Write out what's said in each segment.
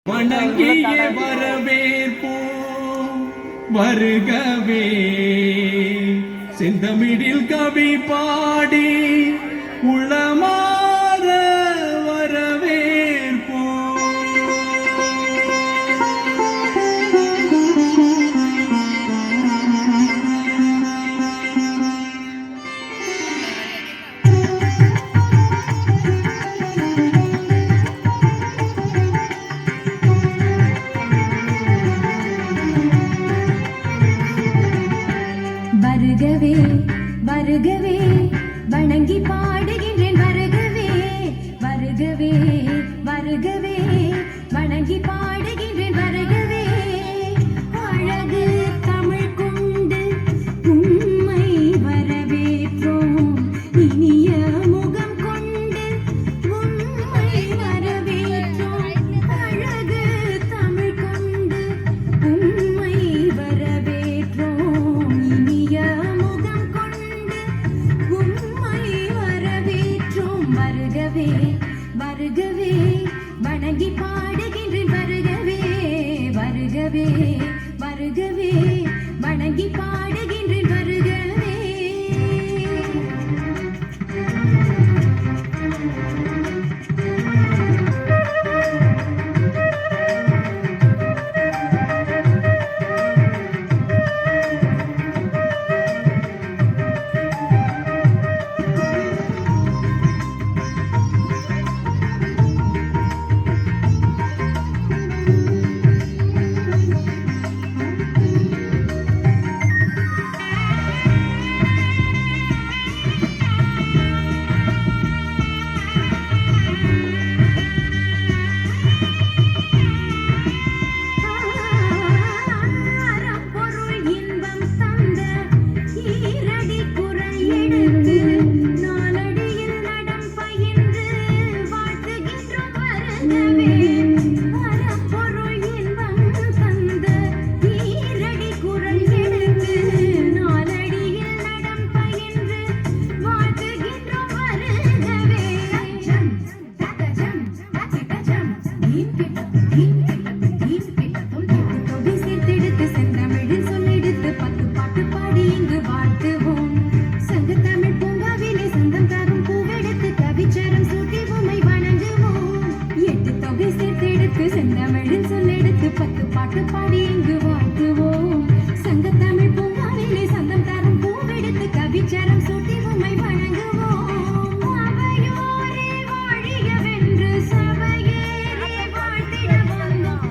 வணங்கிய வரவேற்போம் வருகவே. செந்தமிழில் கவி பாடி உளமாற வரவேற்போம். வருகவே வருகவே வணங்கி பாடுகின்றேன். வருகவே வருகவே வருகவே வணங்கி பாடுகின்றேன். வருகவே அழகு தமிழ் கொண்டு உம்மை வரவேற்றோம். இனிய முகம் கொண்டு உம்மை வரவேற்றோம். அழகு தமிழ் கொண்டு உம்மை வரவேற்றோம். இனிய முகம் கொண்டு உம்மை வரவேற்றோம். வருகவே வருகவே வணங்கி பாடுகின்றேன். வருகவே வருகவே வருகவே வணங்கி பாடுகின்றேன். வருகவே செந்தமிழில் சொல்லெடுத்து 10 பாட்டு பாடி இங்கு வாழ்த்துவோம். சங்கத்தமிழ் பூங்காவிலே சந்தம் தரும் பூவெடுத்து கவிச்சரம் சூட்டி உம்மை வணங்குவோம். அவையோரே வாழியவென்று சபையேறி வாழ்த்திட வந்தோம்.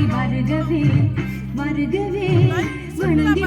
வருகவே வருகவே வணங்கி